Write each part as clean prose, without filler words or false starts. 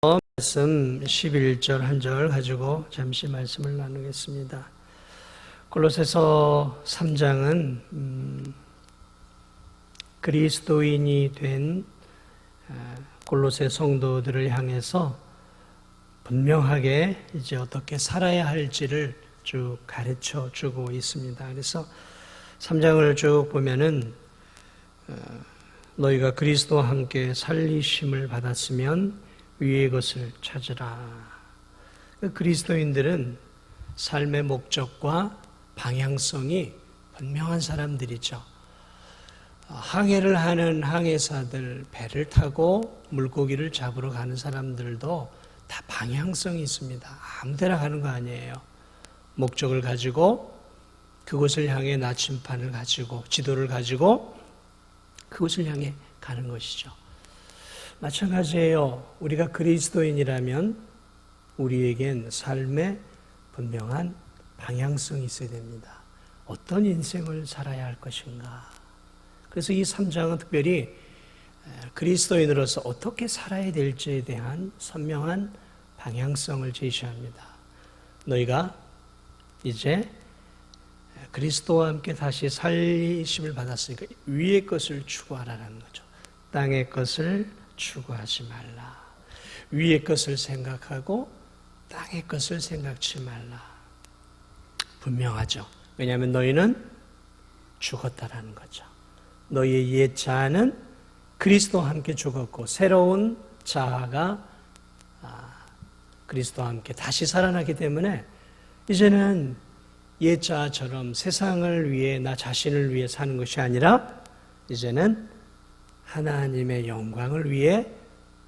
말씀 11절 한 절 가지고 잠시 말씀을 나누겠습니다. 골로새서 3장은 그리스도인이 된 골로새 성도들을 향해서 분명하게 이제 어떻게 살아야 할지를 쭉 가르쳐 주고 있습니다. 그래서 3장을 쭉 보면은 너희가 그리스도와 함께 살리심을 받았으면 위의 것을 찾으라. 그리스도인들은 삶의 목적과 방향성이 분명한 사람들이죠. 항해를 하는 항해사들, 배를 타고 물고기를 잡으러 가는 사람들도 다 방향성이 있습니다. 아무 데나 가는 거 아니에요. 목적을 가지고 그곳을 향해 나침판을 가지고 지도를 가지고 그곳을 향해 가는 것이죠. 마찬가지예요. 우리가 그리스도인이라면 우리에겐 삶의 분명한 방향성이 있어야 됩니다. 어떤 인생을 살아야 할 것인가. 그래서 이 3장은 특별히 그리스도인으로서 어떻게 살아야 될지에 대한 선명한 방향성을 제시합니다. 너희가 이제 그리스도와 함께 다시 살리심을 받았으니까 위의 것을 추구하라는 거죠. 땅의 것을 추구하지 말라. 위의 것을 생각하고 땅의 것을 생각지 말라. 분명하죠. 왜냐하면 너희는 죽었다라는 거죠. 너희의 옛 자아는 그리스도와 함께 죽었고 새로운 자아가 그리스도와 함께 다시 살아나기 때문에 이제는 옛 자아처럼 세상을 위해 나 자신을 위해 사는 것이 아니라 이제는 하나님의 영광을 위해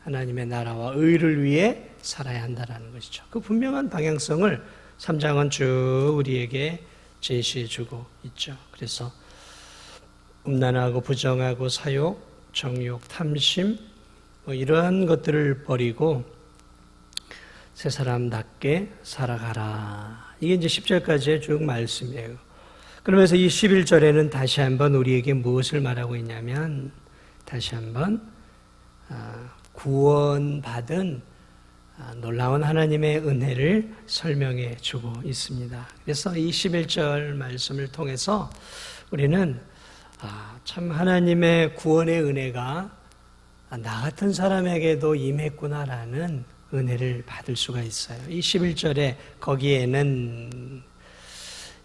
하나님의 나라와 의를 위해 살아야 한다는 것이죠. 그 분명한 방향성을 3장은 쭉 우리에게 제시해 주고 있죠. 그래서 음란하고 부정하고 사욕, 정욕, 탐심 이러한 것들을 버리고 새 사람답게 살아가라. 이게 이제 10절까지의 쭉 말씀이에요. 그러면서 이 11절에는 다시 한번 우리에게 무엇을 말하고 있냐면 다시 한번 구원받은 놀라운 하나님의 은혜를 설명해 주고 있습니다. 그래서 이 11절 말씀을 통해서 우리는 참 하나님의 구원의 은혜가 나 같은 사람에게도 임했구나라는 은혜를 받을 수가 있어요. 이 11절에 거기에는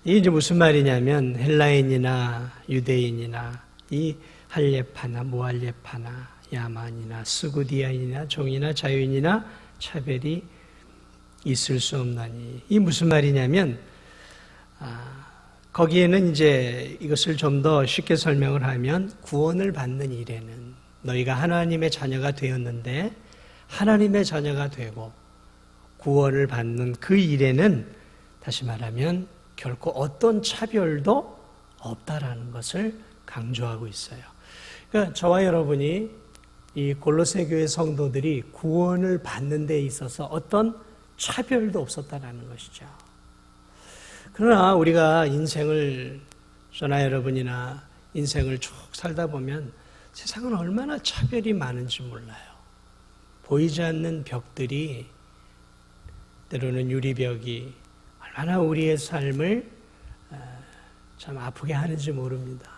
이게 이제 무슨 말이냐면 헬라인이나 유대인이나 이 할례파나 무할례파나 야만이나 스구디아인이나 종이나 자유인이나 차별이 있을 수 없나니. 이 무슨 말이냐면 거기에는 이제 이것을 좀 더 쉽게 설명을 하면 구원을 받는 일에는 너희가 하나님의 자녀가 되었는데 하나님의 자녀가 되고 구원을 받는 그 일에는 다시 말하면 결코 어떤 차별도 없다라는 것을 강조하고 있어요. 그러니까 저와 여러분이 이 골로새 교회 성도들이 구원을 받는 데 있어서 어떤 차별도 없었다라는 것이죠. 그러나 우리가 인생을 저나 여러분이나 인생을 쭉 살다 보면 세상은 얼마나 차별이 많은지 몰라요. 보이지 않는 벽들이 때로는 유리벽이 얼마나 우리의 삶을 참 아프게 하는지 모릅니다.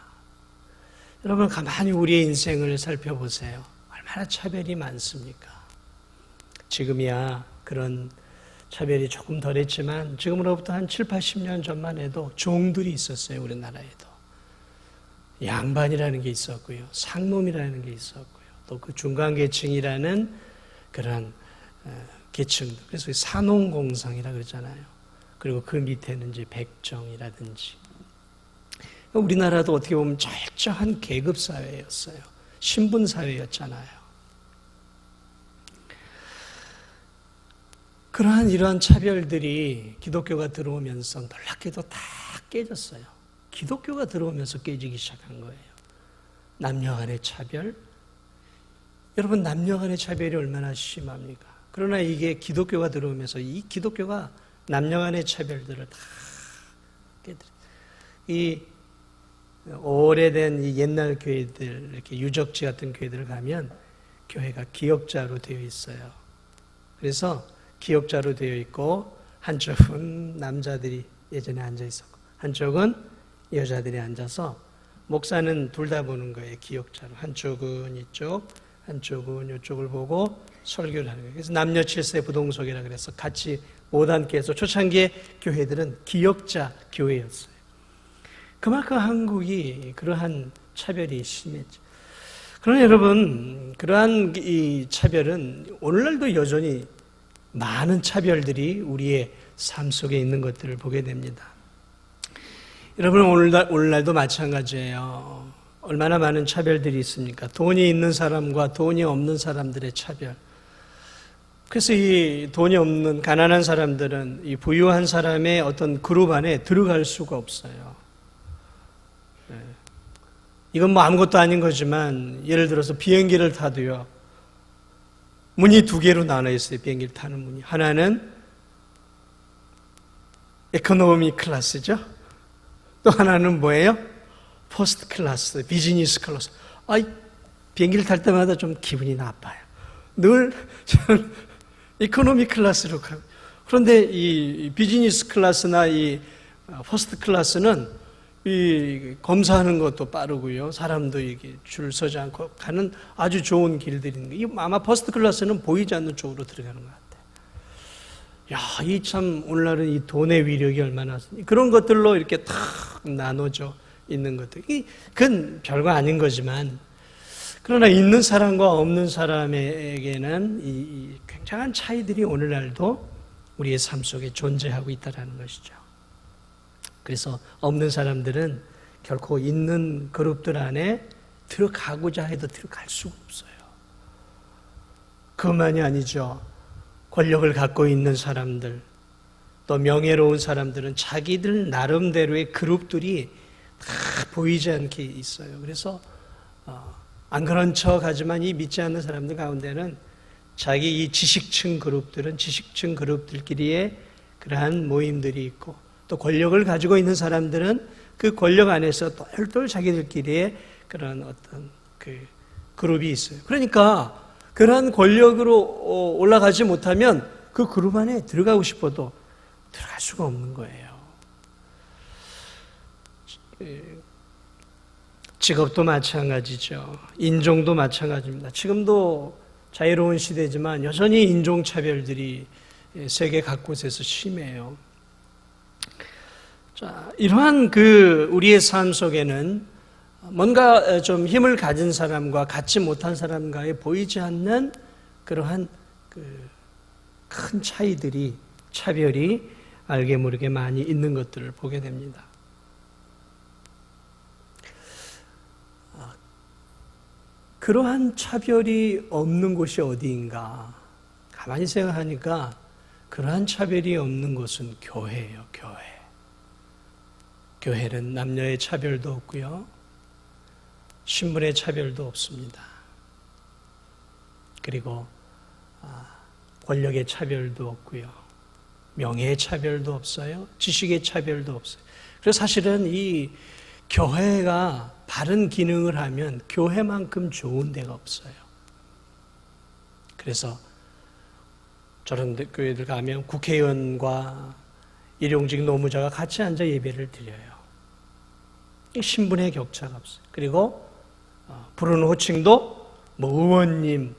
여러분 가만히 우리의 인생을 살펴보세요. 얼마나 차별이 많습니까? 지금이야 그런 차별이 조금 덜했지만 지금으로부터 한 7, 80년 전만 해도 종들이 있었어요. 우리나라에도. 양반이라는 게 있었고요. 상놈이라는 게 있었고요. 또 그 중간계층이라는 그런 계층. 그래서 산농공상이라고 그러잖아요. 그리고 그 밑에는 이제 백정이라든지. 우리나라도 어떻게 보면 철저한 계급사회였어요. 신분사회였잖아요. 그러한 이러한 차별들이 기독교가 들어오면서 놀랍게도 다 깨졌어요. 기독교가 들어오면서 깨지기 시작한 거예요. 남녀 간의 차별. 여러분 남녀 간의 차별이 얼마나 심합니까? 그러나 이게 기독교가 들어오면서 이 기독교가 남녀 간의 차별들을 다 깨뜨려요. 이 오래된 이 옛날 교회들, 이렇게 유적지 같은 교회들을 가면 교회가 기역자로 되어 있어요. 그래서 기역자로 되어 있고 한쪽은 남자들이 예전에 앉아 있었고 한쪽은 여자들이 앉아서 목사는 둘 다 보는 거예요. 기역자로. 한쪽은 이쪽, 한쪽은 이쪽을 보고 설교를 하는 거예요. 그래서 남녀 칠세 부동석이라 그래서 같이 못 앉게 해서 초창기의 교회들은 기역자 교회였어요. 그만큼 한국이 그러한 차별이 심했죠. 그러나 여러분, 그러한 이 차별은 오늘날도 여전히 많은 차별들이 우리의 삶 속에 있는 것들을 보게 됩니다. 여러분, 오늘날도 마찬가지예요. 얼마나 많은 차별들이 있습니까? 돈이 있는 사람과 돈이 없는 사람들의 차별. 그래서 이 돈이 없는 가난한 사람들은 이 부유한 사람의 어떤 그룹 안에 들어갈 수가 없어요. 이건 뭐 아무것도 아닌 거지만 예를 들어서 비행기를 타도요. 문이 두 개로 나눠 있어요. 비행기를 타는 문이. 하나는 에코노미 클래스죠. 또 하나는 뭐예요? 퍼스트 클래스, 비즈니스 클래스. 비행기를 탈 때마다 좀 기분이 나빠요. 늘 이코노미 클래스로 가요. 그런데 이 비즈니스 클래스나 이 퍼스트 클래스는 이 검사하는 것도 빠르고요. 사람도 이게 줄 서지 않고 가는 아주 좋은 길들인 거예요. 아마 퍼스트 클래스는 보이지 않는 쪽으로 들어가는 것 같아요. 야, 이 참 오늘날은 이 돈의 위력이 얼마나 그런 것들로 이렇게 탁 나눠져 있는 것들. 그건 별거 아닌 거지만 그러나 있는 사람과 없는 사람에게는 이 굉장한 차이들이 오늘날도 우리의 삶 속에 존재하고 있다는 것이죠. 그래서 없는 사람들은 결코 있는 그룹들 안에 들어가고자 해도 들어갈 수가 없어요. 그것만이 아니죠. 권력을 갖고 있는 사람들, 또 명예로운 사람들은 자기들 나름대로의 그룹들이 다 보이지 않게 있어요. 그래서 안 그런 척 하지만 이 믿지 않는 사람들 가운데는 자기 이 지식층 그룹들끼리의 그러한 모임들이 있고 또 권력을 가지고 있는 사람들은 그 권력 안에서 똘똘 자기들끼리의 그런 어떤 그 그룹이 있어요. 그러니까 그러한 권력으로 올라가지 못하면 그 그룹 안에 들어가고 싶어도 들어갈 수가 없는 거예요. 직업도 마찬가지죠. 인종도 마찬가지입니다. 지금도 자유로운 시대지만 여전히 인종차별들이 세계 각곳에서 심해요. 자, 이러한 우리의 삶 속에는 뭔가 좀 힘을 가진 사람과 갖지 못한 사람과의 보이지 않는 그러한 큰 차별이 알게 모르게 많이 있는 것들을 보게 됩니다. 그러한 차별이 없는 곳이 어디인가? 가만히 생각하니까 그러한 차별이 없는 곳은 교회예요, 교회. 교회는 남녀의 차별도 없고요. 신분의 차별도 없습니다. 그리고 권력의 차별도 없고요. 명예의 차별도 없어요. 지식의 차별도 없어요. 그래서 사실은 이 교회가 바른 기능을 하면 교회만큼 좋은 데가 없어요. 그래서 저런 교회들 가면 국회의원과 일용직 노무자가 같이 앉아 예배를 드려요. 신분의 격차가 없어요. 그리고 부르는 호칭도 의원님.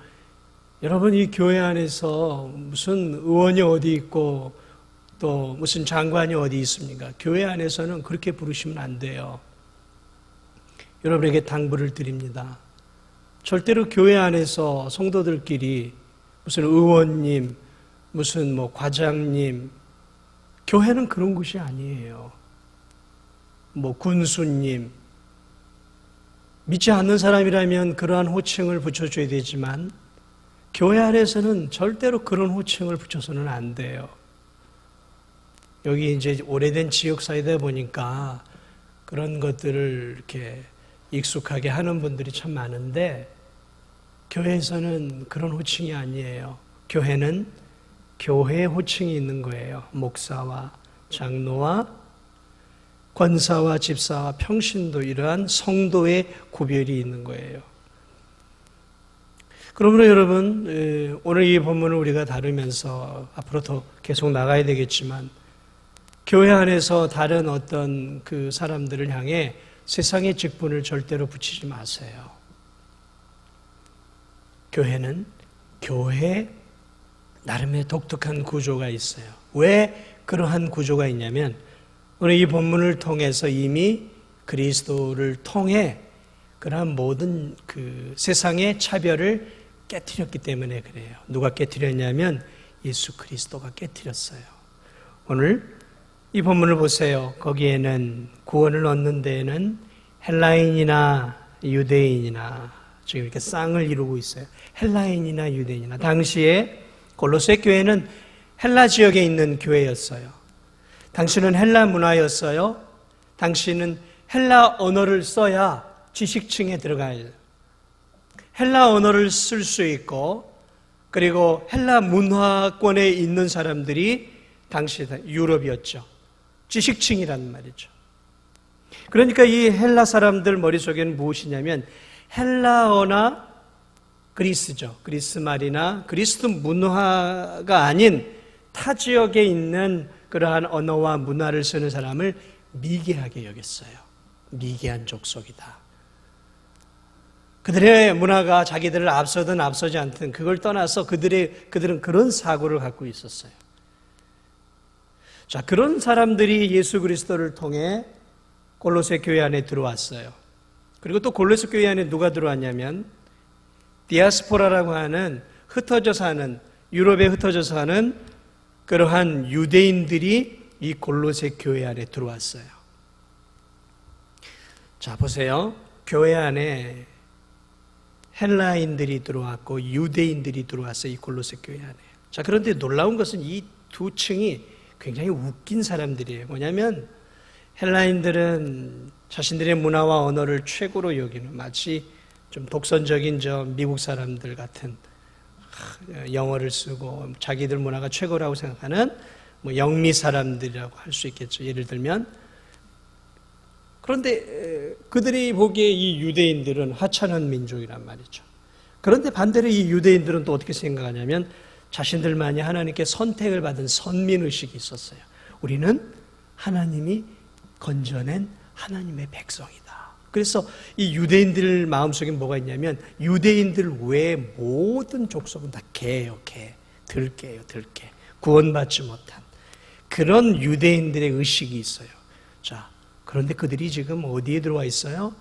여러분, 이 교회 안에서 무슨 의원이 어디 있고 또 무슨 장관이 어디 있습니까? 교회 안에서는 그렇게 부르시면 안 돼요. 여러분에게 당부를 드립니다. 절대로 교회 안에서 성도들끼리 무슨 의원님, 무슨 과장님, 교회는 그런 곳이 아니에요. 군수님, 믿지 않는 사람이라면 그러한 호칭을 붙여줘야 되지만 교회 안에서는 절대로 그런 호칭을 붙여서는 안 돼요. 여기 이제 오래된 지역사회다 보니까 그런 것들을 이렇게 익숙하게 하는 분들이 참 많은데 교회에서는 그런 호칭이 아니에요. 교회는 교회의 호칭이 있는 거예요. 목사와 장로와 권사와 집사와 평신도 이러한 성도의 구별이 있는 거예요. 그러므로 여러분, 오늘 이 본문을 우리가 다루면서 앞으로 더 계속 나가야 되겠지만 교회 안에서 다른 어떤 그 사람들을 향해 세상의 직분을 절대로 붙이지 마세요. 교회는 교회 나름의 독특한 구조가 있어요. 왜 그러한 구조가 있냐면 오늘 이 본문을 통해서 이미 그리스도를 통해 그러한 모든 그 세상의 차별을 깨트렸기 때문에 그래요. 누가 깨트렸냐면 예수 그리스도가 깨트렸어요. 오늘 이 본문을 보세요. 거기에는 구원을 얻는 데에는 헬라인이나 유대인이나 지금 이렇게 쌍을 이루고 있어요. 헬라인이나 유대인이나. 당시에 골로새 교회는 헬라 지역에 있는 교회였어요. 당시는 헬라 문화였어요. 당시는 헬라 언어를 써야 지식층에 들어가요. 헬라 언어를 쓸 수 있고, 그리고 헬라 문화권에 있는 사람들이 당시 유럽이었죠. 지식층이라는 말이죠. 그러니까 이 헬라 사람들 머릿속에는 무엇이냐면 헬라어나 그리스죠. 그리스 말이나 그리스 문화가 아닌 타 지역에 있는 그러한 언어와 문화를 쓰는 사람을 미개하게 여겼어요. 미개한 족속이다. 그들의 문화가 자기들을 앞서든 앞서지 않든 그걸 떠나서 그들은 그런 사고를 갖고 있었어요. 자, 그런 사람들이 예수 그리스도를 통해 골로새 교회 안에 들어왔어요. 그리고 또 골로새 교회 안에 누가 들어왔냐면 디아스포라라고 하는 흩어져 사는, 유럽에 흩어져 사는 그러한 유대인들이 이 골로새 교회 안에 들어왔어요. 자, 보세요. 교회 안에 헬라인들이 들어왔고 유대인들이 들어왔어요. 이 골로새 교회 안에. 자, 그런데 놀라운 것은 이 두 층이 굉장히 웃긴 사람들이에요. 뭐냐면 헬라인들은 자신들의 문화와 언어를 최고로 여기는, 마치 좀 독선적인 저 미국 사람들 같은 영어를 쓰고 자기들 문화가 최고라고 생각하는 뭐 영미 사람들이라고 할 수 있겠죠. 예를 들면. 그런데 그들이 보기에 이 유대인들은 하찮은 민족이란 말이죠. 그런데 반대로 이 유대인들은 또 어떻게 생각하냐면 자신들만이 하나님께 선택을 받은 선민의식이 있었어요. 우리는 하나님이 건져낸 하나님의 백성이다. 그래서 이 유대인들 마음속에 뭐가 있냐면 유대인들 외에 모든 족속은 다 개예요. 개. 들개예요. 들개. 구원받지 못한 그런 유대인들의 의식이 있어요. 자, 그런데 그들이 지금 어디에 들어와 있어요?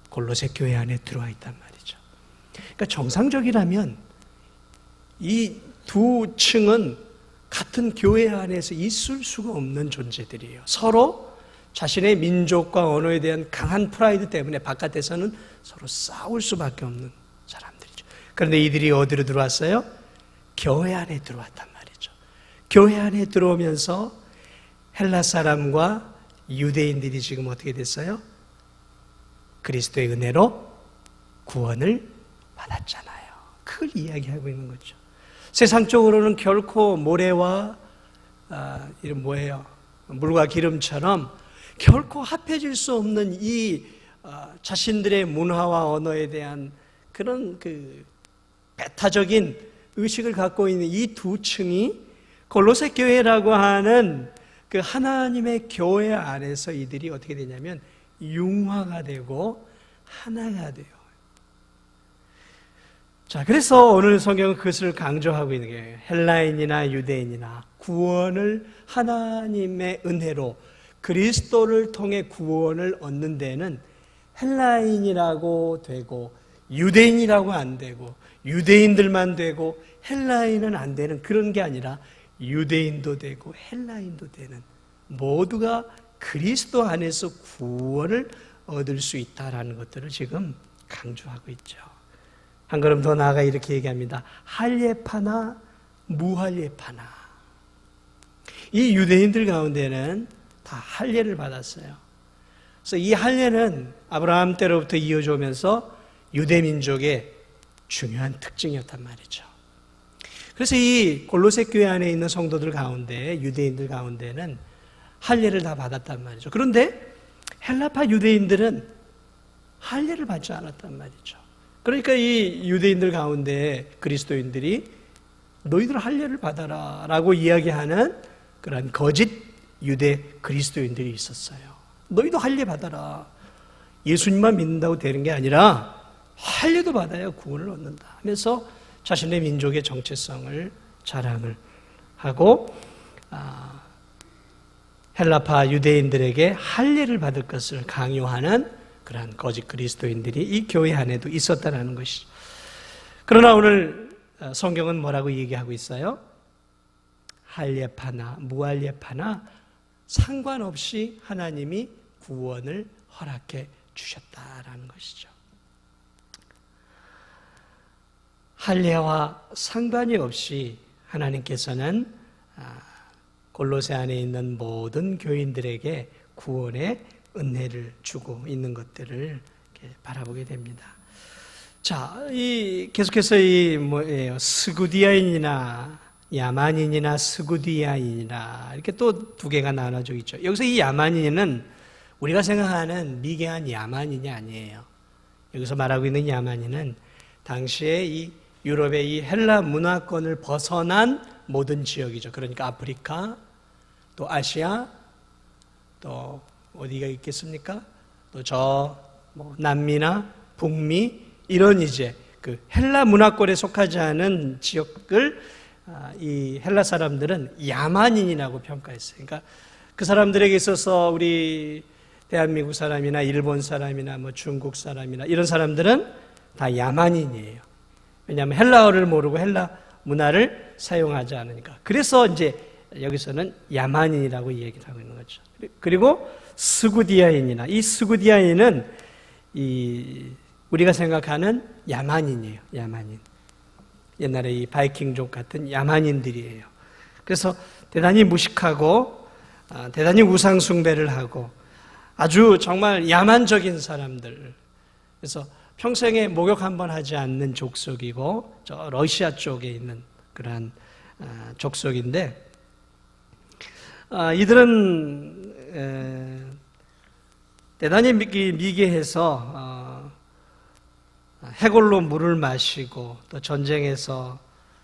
골로새 교회 안에 들어와 있단 말이죠. 그러니까 정상적이라면 이 두 층은 같은 교회 안에서 있을 수가 없는 존재들이에요. 서로 자신의 민족과 언어에 대한 강한 프라이드 때문에 바깥에서는 서로 싸울 수밖에 없는 사람들이죠. 그런데 이들이 어디로 들어왔어요? 교회 안에 들어왔단 말이죠. 교회 안에 들어오면서 헬라 사람과 유대인들이 지금 어떻게 됐어요? 그리스도의 은혜로 구원을 받았잖아요. 그걸 이야기하고 있는 거죠. 세상적으로는 결코 모래와 이런 뭐예요? 물과 기름처럼 결코 합해질 수 없는 이 자신들의 문화와 언어에 대한 그런 그 배타적인 의식을 갖고 있는 이 두 층이 골로새 교회라고 하는 그 하나님의 교회 안에서 이들이 어떻게 되냐면 융화가 되고 하나가 돼요. 자, 그래서 오늘 성경은 그것을 강조하고 있는 게 헬라인이나 유대인이나 구원을 하나님의 은혜로 그리스도를 통해 구원을 얻는 데는 헬라인이라고 되고 유대인이라고 안 되고 유대인들만 되고 헬라인은 안 되는 그런 게 아니라 유대인도 되고 헬라인도 되는 모두가 그리스도 안에서 구원을 얻을 수 있다라는 것들을 지금 강조하고 있죠. 한 걸음 더 나아가 이렇게 얘기합니다. 할례파나 무할례파나. 이 유대인들 가운데는 다 할례를 받았어요. 그래서 이 할례는 아브라함 때로부터 이어져 오면서 유대 민족의 중요한 특징이었단 말이죠. 그래서 이 골로새 교회 안에 있는 성도들 가운데 유대인들 가운데는 할례를 다 받았단 말이죠. 그런데 헬라파 유대인들은 할례를 받지 않았단 말이죠. 그러니까 이 유대인들 가운데 그리스도인들이 너희들 할례를 받아라 라고 이야기하는 그런 거짓 유대 그리스도인들이 있었어요. 너희도 할례 받아라. 예수님만 믿는다고 되는 게 아니라 할례도 받아야 구원을 얻는다 하면서 자신의 민족의 정체성을 자랑을 하고 헬라파 유대인들에게 할례를 받을 것을 강요하는 그러한 거짓 그리스도인들이 이 교회 안에도 있었다는 것이죠. 그러나 오늘 성경은 뭐라고 얘기하고 있어요? 할례파나 무할례파나 상관없이 하나님이 구원을 허락해 주셨다라는 것이죠. 할례와 상관이 없이 하나님께서는 골로새 안에 있는 모든 교인들에게 구원의 은혜를 주고 있는 것들을 이렇게 바라보게 됩니다. 자, 계속해서 뭐예요? 스구디아인이나 야만인이나 스구디아인이나 이렇게 또 두 개가 나눠져 있죠. 여기서 이 야만인은 우리가 생각하는 미개한 야만인이 아니에요. 여기서 말하고 있는 야만인은 당시에 이 유럽의 이 헬라 문화권을 벗어난 모든 지역이죠. 그러니까 아프리카, 또 아시아, 또 어디가 있겠습니까? 또 남미나 북미 이런 이제 그 헬라 문화권에 속하지 않은 지역을 이 헬라 사람들은 야만인이라고 평가했어요. 그러니까 그 사람들에게 있어서 우리 대한민국 사람이나 일본 사람이나 뭐 중국 사람이나 이런 사람들은 다 야만인이에요. 왜냐하면 헬라어를 모르고 헬라 문화를 사용하지 않으니까. 그래서 이제 여기서는 야만인이라고 얘기를 하고 있는 거죠. 그리고 스구디아인이나 이 스구디아인은 우리가 생각하는 야만인이에요. 야만인. 옛날에 이 바이킹족 같은 야만인들이에요. 그래서 대단히 무식하고 대단히 우상 숭배를 하고 아주 정말 야만적인 사람들. 그래서 평생에 목욕 한번 하지 않는 족속이고 저 러시아 쪽에 있는 그러한 족속인데 이들은 대단히 미개해서 해골로 물을 마시고 또 전쟁에서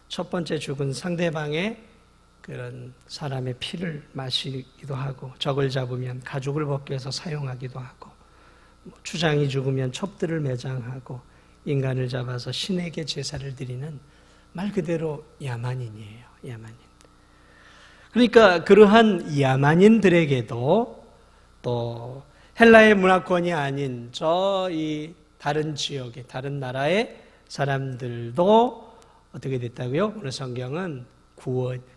첫 번째 죽은 상대방의 그런 사람의 피를 마시기도 하고 적을 잡으면 가죽을 벗기 위해서 사용하기도 하고 추장이 죽으면 첩들을 매장하고 인간을 잡아서 신에게 제사를 드리는 말 그대로 야만인이에요. 야만인. 그러니까 그러한 야만인들에게도 또 헬라의 문화권이 아닌 이 다른 지역의 다른 나라의 사람들도 어떻게 됐다고요? 오늘 성경은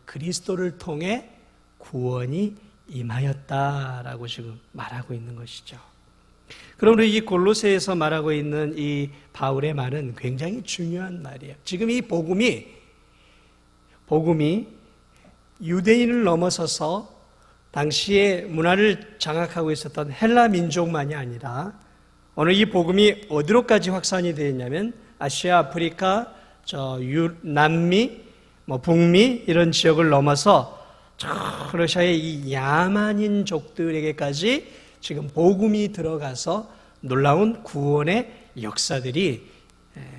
그리스도를 통해 구원이 임하였다라고 지금 말하고 있는 것이죠. 그러므로 이 골로새에서 말하고 있는 이 바울의 말은 굉장히 중요한 말이에요. 지금 이 복음이 유대인을 넘어서서 당시의 문화를 장악하고 있었던 헬라 민족만이 아니라 오늘 이 복음이 어디로까지 확산이 되었냐면 아시아, 아프리카, 남미, 북미 이런 지역을 넘어서 러시아의 이 야만인족들에게까지 지금 복음이 들어가서 놀라운 구원의 역사들이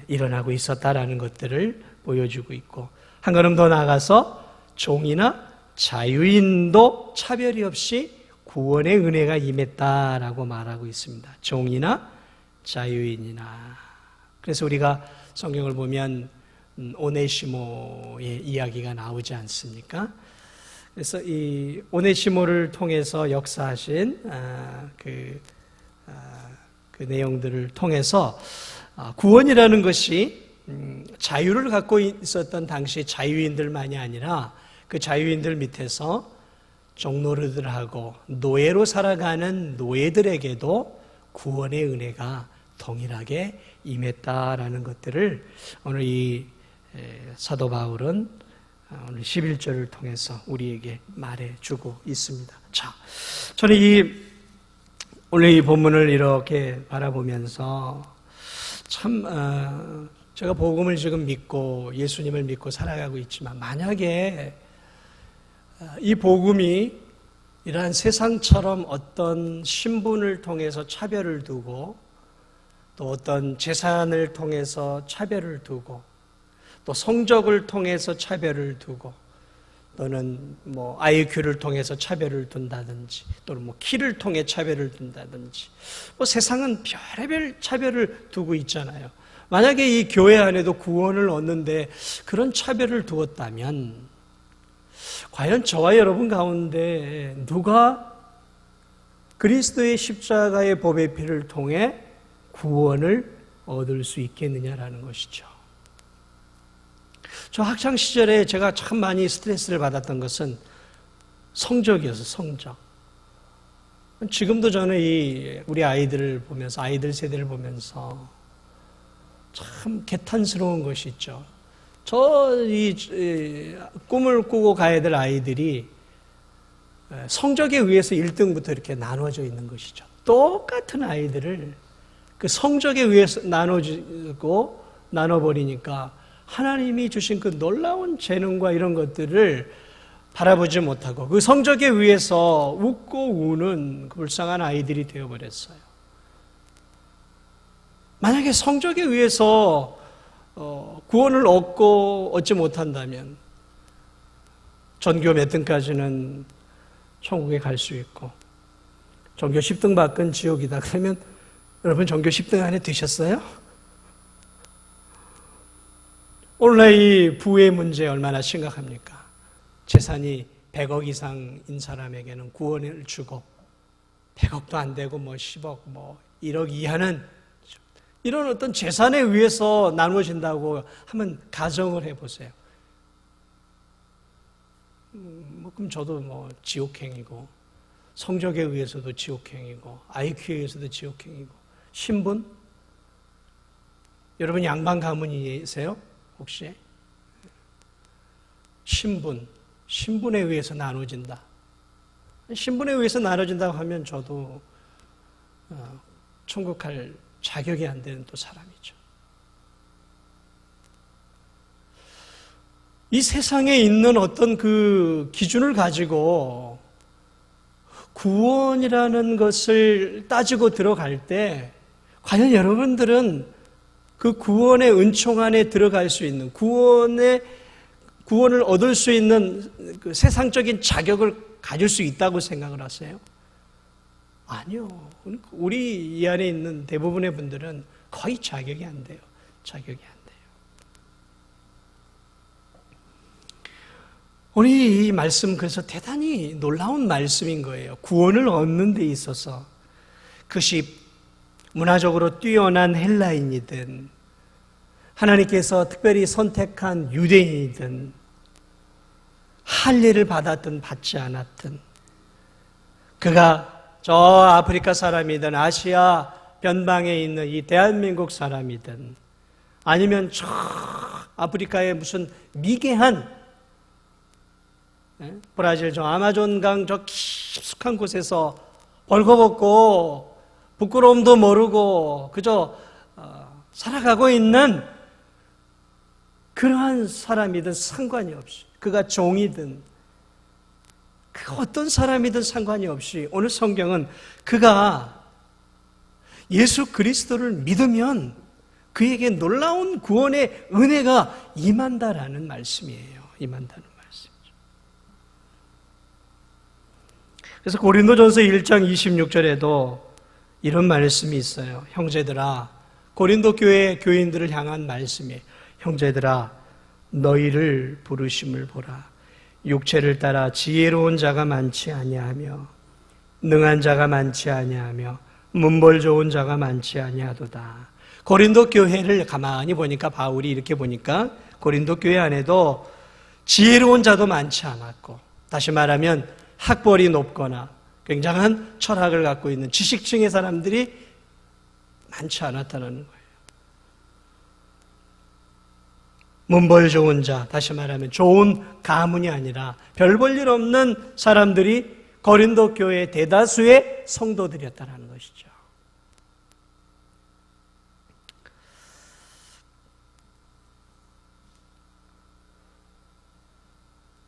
일어나고 있었다라는 것들을 보여주고 있고 한 걸음 더 나아가서 종이나 자유인도 차별이 없이 구원의 은혜가 임했다라고 말하고 있습니다. 종이나 자유인이나. 그래서 우리가 성경을 보면 오네시모의 이야기가 나오지 않습니까? 그래서 이 오네시모를 통해서 역사하신 그 내용들을 통해서 구원이라는 것이 자유를 갖고 있었던 당시 자유인들만이 아니라 그 자유인들 밑에서 종노릇들하고 노예로 살아가는 노예들에게도 구원의 은혜가 동일하게 임했다라는 것들을 오늘 이 사도 바울은 오늘 11절을 통해서 우리에게 말해주고 있습니다. 자, 저는 오늘 이 본문을 이렇게 바라보면서 참 제가 복음을 지금 믿고 예수님을 믿고 살아가고 있지만 만약에 이 복음이 이러한 세상처럼 어떤 신분을 통해서 차별을 두고 또 어떤 재산을 통해서 차별을 두고, 또 성적을 통해서 차별을 두고, 또는 뭐 IQ를 통해서 차별을 둔다든지, 또는 뭐 키를 통해 차별을 둔다든지, 뭐 세상은 별의별 차별을 두고 있잖아요. 만약에 이 교회 안에도 구원을 얻는데 그런 차별을 두었다면, 과연 저와 여러분 가운데 누가 그리스도의 십자가의 보배 피를 통해 구원을 얻을 수 있겠느냐라는 것이죠. 저 학창 시절에 제가 참 많이 스트레스를 받았던 것은 성적이었어요. 성적. 지금도 저는 우리 아이들을 보면서, 아이들 세대를 보면서 참 개탄스러운 것이 있죠. 꿈을 꾸고 가야 될 아이들이 성적에 의해서 1등부터 이렇게 나눠져 있는 것이죠. 똑같은 아이들을 그 성적에 의해서 나눠버리니까 하나님이 주신 그 놀라운 재능과 이런 것들을 바라보지 못하고 그 성적에 의해서 웃고 우는 그 불쌍한 아이들이 되어버렸어요. 만약에 성적에 의해서 구원을 얻지 못한다면 전교 몇 등까지는 천국에 갈 수 있고 전교 10등 밖은 지옥이다. 그러면 여러분 전교 10등 안에 드셨어요? 오늘날 이 부의 문제 얼마나 심각합니까? 재산이 100억 이상인 사람에게는 구원을 주고 100억도 안 되고 뭐 10억 뭐 1억 이하는 이런 어떤 재산에 의해서 나누어진다고 하면 가정을 해보세요. 그럼 저도 뭐 지옥행이고 성적에 의해서도 지옥행이고 IQ에 의해서도 지옥행이고 신분? 여러분 양반 가문이세요? 혹시? 신분에 의해서 나눠진다. 신분에 의해서 나눠진다고 하면 저도 천국 갈 자격이 안 되는 또 사람이죠. 이 세상에 있는 어떤 그 기준을 가지고 구원이라는 것을 따지고 들어갈 때 과연 여러분들은 그 구원의 은총 안에 들어갈 수 있는 구원을 얻을 수 있는 그 세상적인 자격을 가질 수 있다고 생각을 하세요? 아니요. 우리 이 안에 있는 대부분의 분들은 거의 자격이 안 돼요. 자격이 안 돼요. 우리 이 말씀 그래서 대단히 놀라운 말씀인 거예요. 구원을 얻는 데 있어서 그것이 문화적으로 뛰어난 헬라인이든 하나님께서 특별히 선택한 유대인이든 할례를 받았든 받지 않았든 그가 저 아프리카 사람이든 아시아 변방에 있는 이 대한민국 사람이든 아니면 저 아프리카의 무슨 미개한 브라질 저 아마존강 저 깊숙한 곳에서 벌거벗고 부끄러움도 모르고 그저 살아가고 있는 그러한 사람이든 상관이 없이 그가 종이든 그 어떤 사람이든 상관이 없이 오늘 성경은 그가 예수 그리스도를 믿으면 그에게 놀라운 구원의 은혜가 임한다라는 말씀이에요. 임한다는 말씀이죠. 그래서 고린도전서 1장 26절에도 이런 말씀이 있어요. 형제들아, 고린도 교회 교인들을 향한 말씀이에요. 형제들아, 너희를 부르심을 보라. 육체를 따라 지혜로운 자가 많지 아니하며 능한 자가 많지 아니하며 문벌 좋은 자가 많지 아니하도다. 고린도 교회를 가만히 보니까 바울이 이렇게 보니까 고린도 교회 안에도 지혜로운 자도 많지 않았고 다시 말하면 학벌이 높거나 굉장한 철학을 갖고 있는 지식층의 사람들이 많지 않았다는 거예요. 문벌 좋은 자, 다시 말하면 좋은 가문이 아니라 별 볼 일 없는 사람들이 고린도 교회의 대다수의 성도들이었다는 것이죠.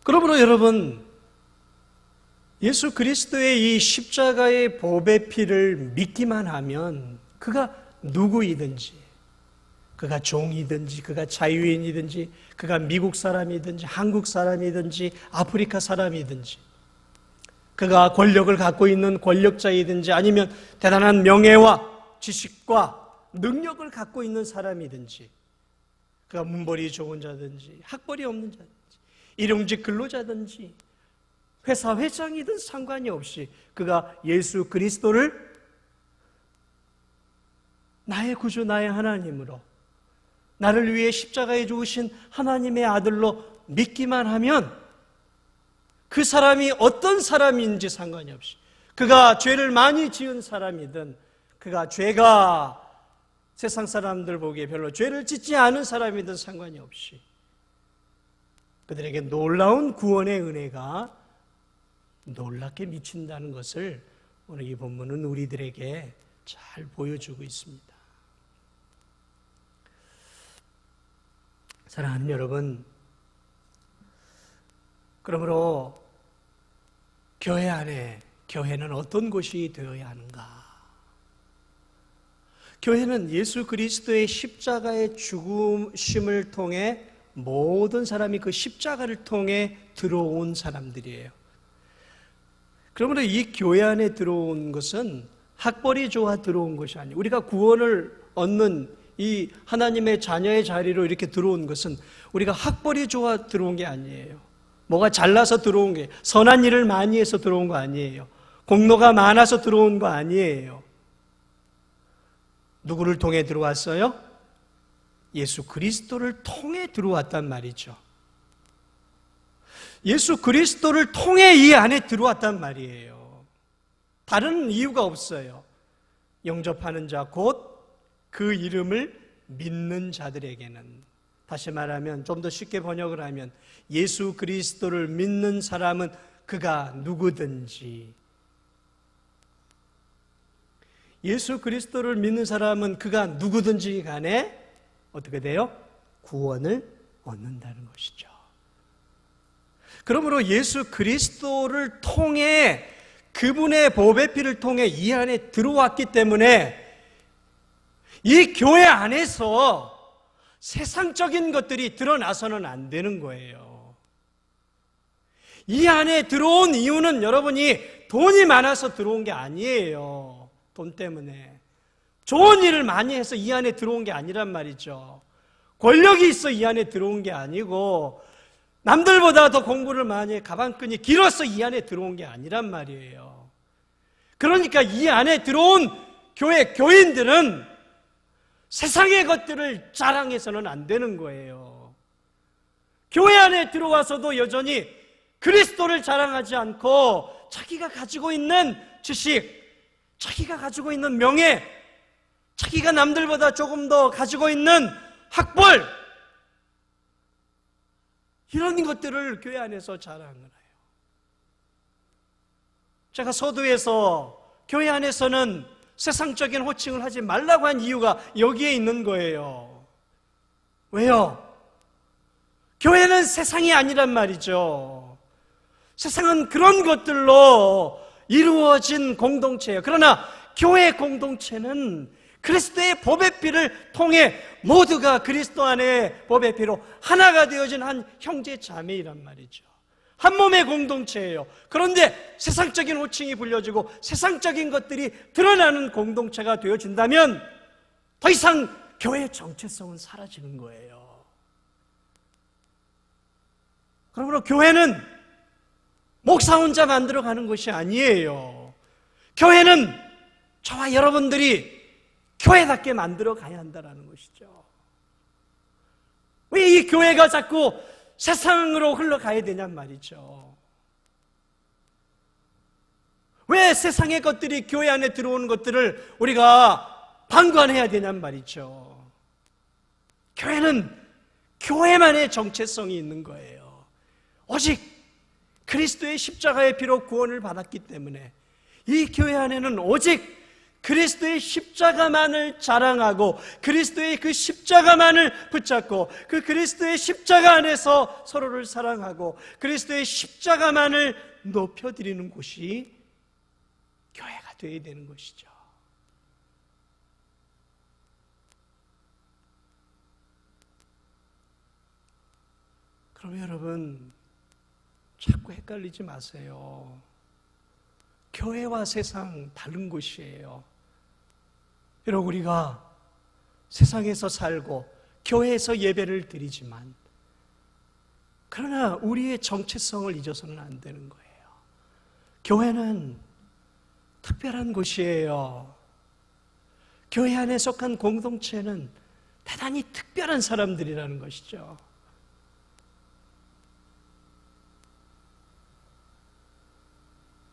그러므로 여러분, 예수 그리스도의 이 십자가의 보배 피를 믿기만 하면 그가 누구이든지, 그가 종이든지, 그가 자유인이든지, 그가 미국 사람이든지, 한국 사람이든지, 아프리카 사람이든지, 그가 권력을 갖고 있는 권력자이든지, 아니면 대단한 명예와 지식과 능력을 갖고 있는 사람이든지, 그가 문벌이 좋은 자든지, 학벌이 없는 자든지, 일용직 근로자든지, 회사 회장이든 상관이 없이 그가 예수 그리스도를 나의 구주, 나의 하나님으로, 나를 위해 십자가에 죽으신 하나님의 아들로 믿기만 하면 그 사람이 어떤 사람인지 상관이 없이, 그가 죄를 많이 지은 사람이든, 그가 죄가 세상 사람들 보기에 별로 죄를 짓지 않은 사람이든 상관이 없이 그들에게 놀라운 구원의 은혜가 놀랍게 미친다는 것을 오늘 이 본문은 우리들에게 잘 보여주고 있습니다. 사랑하는 여러분, 그러므로 교회 안에, 교회는 어떤 곳이 되어야 하는가? 교회는 예수 그리스도의 십자가의 죽으심을 통해 모든 사람이 그 십자가를 통해 들어온 사람들이에요. 그러므로 이 교회 안에 들어온 것은 학벌이 좋아 들어온 것이 아니에요. 우리가 구원을 얻는 이 하나님의 자녀의 자리로 이렇게 들어온 것은 우리가 학벌이 좋아 들어온 게 아니에요. 뭐가 잘나서 들어온 게, 선한 일을 많이 해서 들어온 거 아니에요. 공로가 많아서 들어온 거 아니에요. 누구를 통해 들어왔어요? 예수 그리스도를 통해 들어왔단 말이죠. 예수 그리스도를 통해 이 안에 들어왔단 말이에요. 다른 이유가 없어요. 영접하는 자, 곧 그 이름을 믿는 자들에게는, 다시 말하면 좀 더 쉽게 번역을 하면 예수 그리스도를 믿는 사람은 그가 누구든지, 예수 그리스도를 믿는 사람은 그가 누구든지 간에 어떻게 돼요? 구원을 얻는다는 것이죠. 그러므로 예수 그리스도를 통해, 그분의 보배 피를 통해 이 안에 들어왔기 때문에 이 교회 안에서 세상적인 것들이 드러나서는 안 되는 거예요. 이 안에 들어온 이유는 여러분이 돈이 많아서 들어온 게 아니에요. 돈 때문에. 좋은 일을 많이 해서 이 안에 들어온 게 아니란 말이죠. 권력이 있어 이 안에 들어온 게 아니고, 남들보다 더 공부를 많이 해 가방끈이 길어서 이 안에 들어온 게 아니란 말이에요. 그러니까 이 안에 들어온 교회 교인들은 세상의 것들을 자랑해서는 안 되는 거예요. 교회 안에 들어와서도 여전히 그리스도를 자랑하지 않고 자기가 가지고 있는 지식, 자기가 가지고 있는 명예, 자기가 남들보다 조금 더 가지고 있는 학벌, 이런 것들을 교회 안에서 자랑을 해요. 제가 서두에서 교회 안에서는 세상적인 호칭을 하지 말라고 한 이유가 여기에 있는 거예요. 왜요? 교회는 세상이 아니란 말이죠. 세상은 그런 것들로 이루어진 공동체예요. 그러나 교회 공동체는 그리스도의 보배 피를 통해 모두가 그리스도 안에 보배 피로 하나가 되어진 한 형제 자매이란 말이죠. 한 몸의 공동체예요. 그런데 세상적인 호칭이 불려지고 세상적인 것들이 드러나는 공동체가 되어진다면 더 이상 교회의 정체성은 사라지는 거예요. 그러므로 교회는 목사 혼자 만들어가는 것이 아니에요. 교회는 저와 여러분들이 교회답게 만들어가야 한다는 것이죠. 왜 이 교회가 자꾸 세상으로 흘러가야 되냔 말이죠. 왜 세상의 것들이 교회 안에 들어오는 것들을 우리가 방관해야 되냔 말이죠. 교회는 교회만의 정체성이 있는 거예요. 오직 그리스도의 십자가의 피로 구원을 받았기 때문에 이 교회 안에는 오직 그리스도의 십자가만을 자랑하고 그리스도의 그 십자가만을 붙잡고 그 그리스도의 십자가 안에서 서로를 사랑하고 그리스도의 십자가만을 높여드리는 곳이 교회가 되어야 되는 것이죠. 그럼 여러분 자꾸 헷갈리지 마세요. 교회와 세상 다른 곳이에요. 여러분, 우리가 세상에서 살고 교회에서 예배를 드리지만, 그러나 우리의 정체성을 잊어서는 안 되는 거예요. 교회는 특별한 곳이에요. 교회 안에 속한 공동체는 대단히 특별한 사람들이라는 것이죠.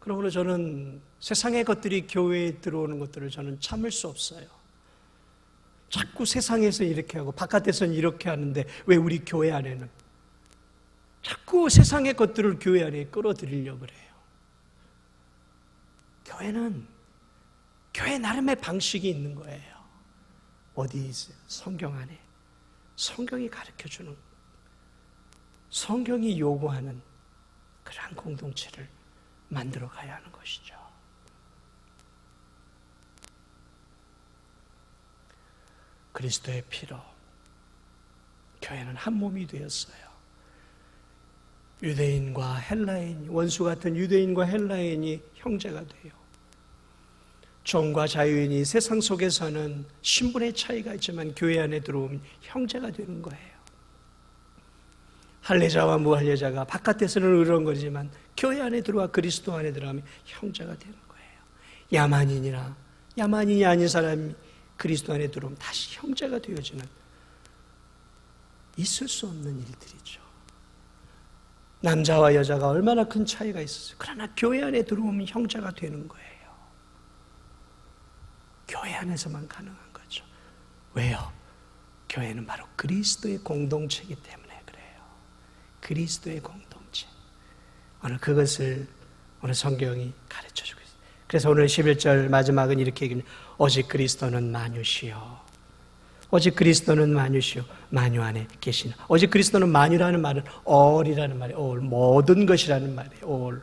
그러므로 저는 세상의 것들이 교회에 들어오는 것들을 저는 참을 수 없어요. 자꾸 세상에서 이렇게 하고 바깥에서는 이렇게 하는데 왜 우리 교회 안에는 자꾸 세상의 것들을 교회 안에 끌어들이려고 그래요. 교회는 교회 나름의 방식이 있는 거예요. 어디 있어요? 성경 안에. 성경이 가르쳐주는, 성경이 요구하는 그러한 공동체를 만들어 가야 하는 것이죠. 그리스도의 피로 교회는 한 몸이 되었어요. 유대인과 헬라인, 원수 같은 유대인과 헬라인이 형제가 돼요. 종과 자유인이 세상 속에서는 신분의 차이가 있지만 교회 안에 들어오면 형제가 되는 거예요. 할례자와 무할례자가 바깥에서는 으르렁거리지만 교회 안에 들어와 그리스도 안에 들어가면 형제가 되는 거예요. 야만인이나 야만인이 아닌 사람이 그리스도 안에 들어오면 다시 형제가 되어지는, 있을 수 없는 일들이죠. 남자와 여자가 얼마나 큰 차이가 있었어요. 그러나 교회 안에 들어오면 형제가 되는 거예요. 교회 안에서만 가능한 거죠. 왜요? 교회는 바로 그리스도의 공동체이기 때문에 그래요. 그리스도의 공동체. 오늘 그것을 오늘 성경이 가르쳐주고 있어요. 그래서 오늘 11절 마지막은 이렇게 얘기합니다. 오직 그리스도는 만유시요. 오직 그리스도는 만유시요. 만유 안에 계시나. 오직 그리스도는 만유라는 말은 all이라는 말이에요. all, 모든 것이라는 말이에요. all.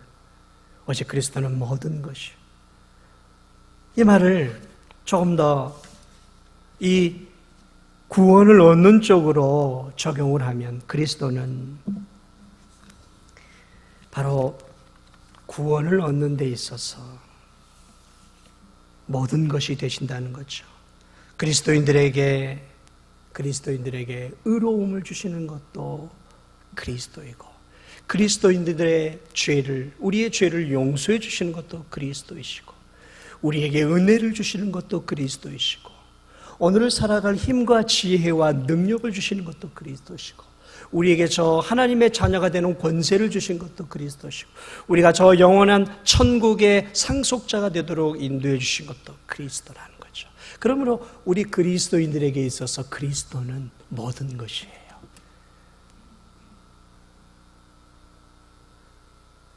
오직 그리스도는 모든 것이요. 이 말을 조금 더 이 구원을 얻는 쪽으로 적용을 하면, 그리스도는 바로 구원을 얻는 데 있어서 모든 것이 되신다는 거죠. 그리스도인들에게 의로움을 주시는 것도 그리스도이고, 그리스도인들의 죄를, 우리의 죄를 용서해 주시는 것도 그리스도이시고, 우리에게 은혜를 주시는 것도 그리스도이시고, 오늘을 살아갈 힘과 지혜와 능력을 주시는 것도 그리스도시고, 우리에게 저 하나님의 자녀가 되는 권세를 주신 것도 그리스도시고, 우리가 저 영원한 천국의 상속자가 되도록 인도해 주신 것도 그리스도라는 거죠. 그러므로 우리 그리스도인들에게 있어서 그리스도는 모든 것이에요.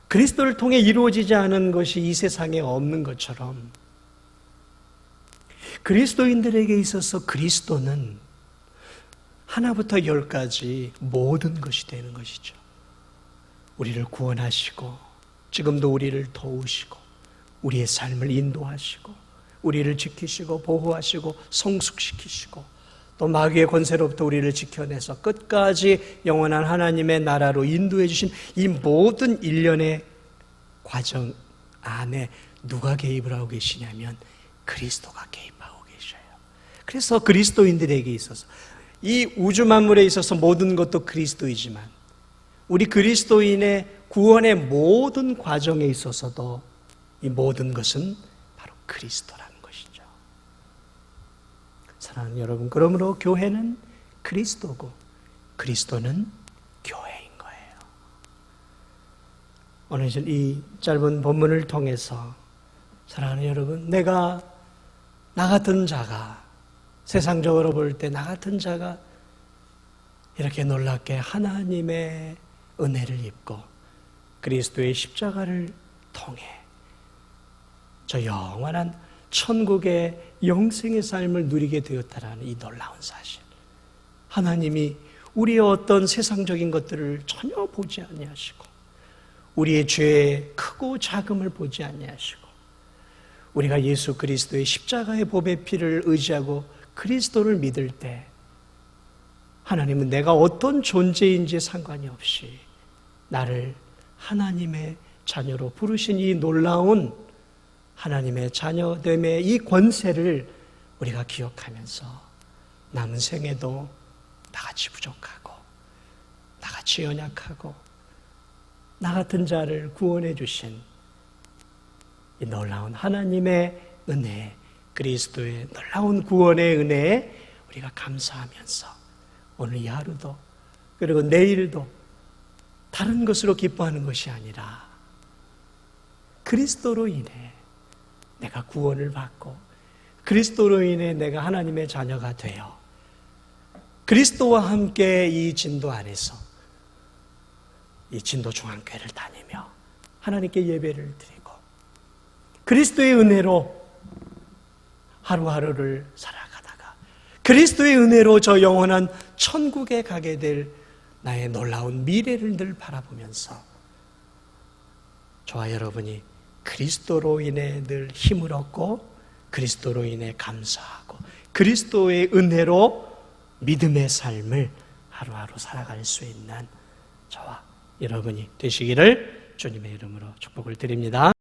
그리스도를 통해 이루어지지 않은 것이 이 세상에 없는 것처럼, 그리스도인들에게 있어서 그리스도는 하나부터 열까지 모든 것이 되는 것이죠. 우리를 구원하시고, 지금도 우리를 도우시고, 우리의 삶을 인도하시고, 우리를 지키시고 보호하시고 성숙시키시고, 또 마귀의 권세로부터 우리를 지켜내서 끝까지 영원한 하나님의 나라로 인도해 주신 이 모든 일련의 과정 안에 누가 개입을 하고 계시냐면 그리스도가 개입하고 계셔요. 그래서 그리스도인들에게 있어서, 이 우주 만물에 있어서 모든 것도 그리스도이지만 우리 그리스도인의 구원의 모든 과정에 있어서도 이 모든 것은 바로 그리스도라는 것이죠. 사랑하는 여러분, 그러므로 교회는 그리스도고 그리스도는 교회인 거예요. 오늘 이 짧은 본문을 통해서 사랑하는 여러분, 내가 나 같은 자가, 세상적으로 볼 때 나 같은 자가 이렇게 놀랍게 하나님의 은혜를 입고 그리스도의 십자가를 통해 저 영원한 천국의 영생의 삶을 누리게 되었다라는 이 놀라운 사실. 하나님이 우리의 어떤 세상적인 것들을 전혀 보지 아니하시고, 우리의 죄의 크고 작음을 보지 아니하시고, 우리가 예수 그리스도의 십자가의 보배 피를 의지하고 그리스도를 믿을 때 하나님은 내가 어떤 존재인지 상관이 없이 나를 하나님의 자녀로 부르신 이 놀라운 하나님의 자녀됨의 이 권세를 우리가 기억하면서 남은 생에도 나같이 부족하고 나같이 연약하고 나 같은 자를 구원해 주신 이 놀라운 하나님의 은혜, 그리스도의 놀라운 구원의 은혜에 우리가 감사하면서 오늘 이 하루도 그리고 내일도 다른 것으로 기뻐하는 것이 아니라 그리스도로 인해 내가 구원을 받고 그리스도로 인해 내가 하나님의 자녀가 되어 그리스도와 함께 이 진도 안에서 이 진도 중앙교회를 다니며 하나님께 예배를 드리고 그리스도의 은혜로 하루하루를 살아가다가 그리스도의 은혜로 저 영원한 천국에 가게 될 나의 놀라운 미래를 늘 바라보면서 저와 여러분이 그리스도로 인해 늘 힘을 얻고 그리스도로 인해 감사하고 그리스도의 은혜로 믿음의 삶을 하루하루 살아갈 수 있는 저와 여러분이 되시기를 주님의 이름으로 축복을 드립니다.